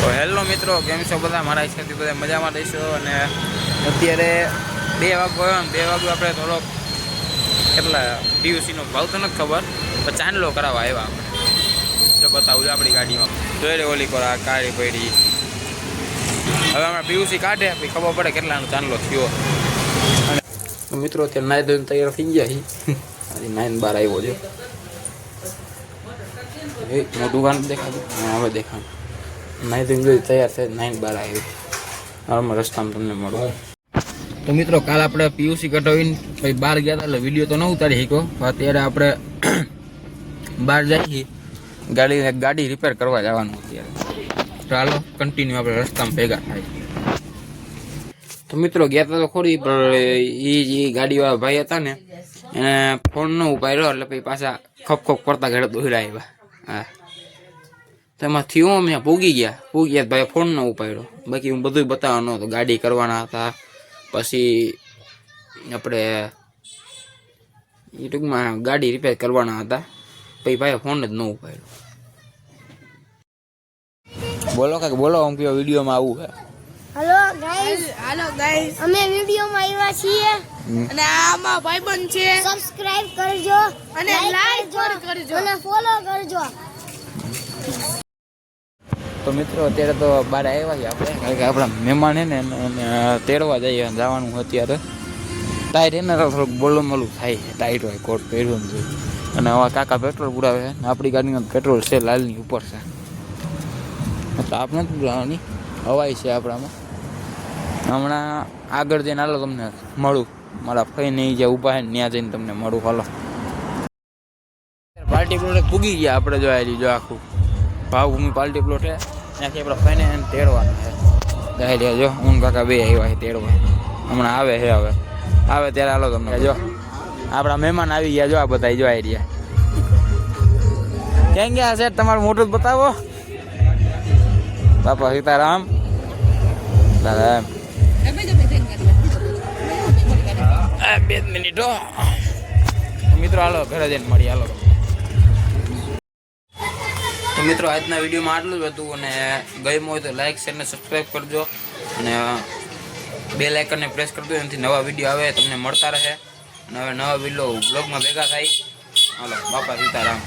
તો હેલો મિત્રો, કેમ છો બધા? મારા હિસાબથી બધા મજામાં રહીશો. અને અત્યારે 2 વાગ્યો ને 2 વાગ્યું આપણે થોડોક કેટલા પીયુસીનો ભાવ તો નથી ખબર, પણ ચાંદલો કરાવવા આવ્યા આપણે. જો બતાવું આપણી ગાડીમાં જોઈ ઓલી કોરા કાળી પડી. હવે અમે પીયુસી કાઢે પછી ખબર પડે કેટલાનો ચાંદલો થયો. અને મિત્રો અત્યારે નાઈ ધોઈને તૈયાર થઈ ગયા છીએ. નાઈન બાર આવ્યો છે. મોટું ગાન દેખાતું હવે દેખાતું. નાઈ ધોઈને તૈયાર થાય 9-12 આવી હાલમાં રસ્તામાં તમને મળો. તો મિત્રો કાલ આપણે પીયુસી કઢાવીને પછી બહાર ગયા હતા એટલે વિડીયો તો ન ઉતારી શક્યો. અત્યારે આપણે બહાર જઈએ ગાડી રિપેર કરવા જવાનું અત્યારે. ચાલો કન્ટિન્યુ આપણે રસ્તામાં ભેગા થાય. તો મિત્રો ગયા હતા તો ખોરી, પણ એ ગાડીવાળા ભાઈ હતા ને એને ફોન ન ઉપાડ્યો એટલે પછી પાછા ખપ કરતા ઘરે દોડ્યા આવ્યા. હા, તેમાં થયું અમે પૂગી ગયા ભાઈ ફોન ન ઉપાડ્યો. બાકી હું બધું બતાવવાનો હતો. ગાડી કરવાના હતા, પછી આપણે એ ટૂંકમાં ગાડી રિપેર કરવાના હતા. પછી ભાઈ ફોન જ ન ઉપાડ્યો. બોલો કાંઈક બોલો, આમ કયો વિડીયોમાં આવું છે. હાલો ગાઈસ અમે વિડિયોમાં આવ્યા છીએ અને આમાં ભાઈબંધ છે. સબસ્ક્રાઇબ કરજો અને લાઈક કરજો અને ફોલો કરજો. તો મિત્રો અત્યારે તો બહાર આવ્યા છીએ આપણે, કારણ કે આપણા મહેમાન છે ને એને તેડવા જઈએ જવાનું અત્યારે. ટાઈટ એને થોડુંક બોલું મોલું થાય, ટાઈટ હોય કોટ પહેરવાનું જોઈએ. અને હવે કાકા પેટ્રોલ પુરાવે છે. આપણી ગાડીમાં પેટ્રોલ છે લાલની ઉપર છે, એટલે આપણે નથી પુરાવાની, હવાઈ છે આપણામાં. હમણાં આગળ જઈને હાલો તમને મળું, મારા ફઈને જ્યાં ઊભા છે ને ત્યાં જઈને તમને મળું. હાલો પાર્ટી પ્લોટ પૂગી ગયા આપણે. જો આવી જો આખું ભાવભૂમિ પાર્ટી પ્લોટ છે, ત્યાંથી આપણે ફઈને તેડવાના છે. ગાય જો હું કાકા બે આવ્યા છે તેડવા. હમણાં આવે છે, હવે આવે ત્યારે હાલો તમને જો આપણા મહેમાન આવી ગયા. જો આ બધા જો આવી રહ્યા. ક્યાં ગયા છે તમારું મોટું જ બતાવો. બાપા સીતારામ. સીતારામ. 2 મિનિટો મિત્રો, હાલો ઘરે જઈને મળી. હાલો તો મિત્રો આજના વિડીયોમાં આટલું જ હતું. અને ગમ્યું હોય તો લાઈક શેર ને સબસ્ક્રાઈબ કરજો અને બેલ આઇકનને પ્રેસ કરજો. એનાથી નવા વિડીયો આવે તમને મળતા રહે. અને હવે નવા વિડીયો બ્લોગમાં ભેગા થાય. હાલો બાપા સીતારામ.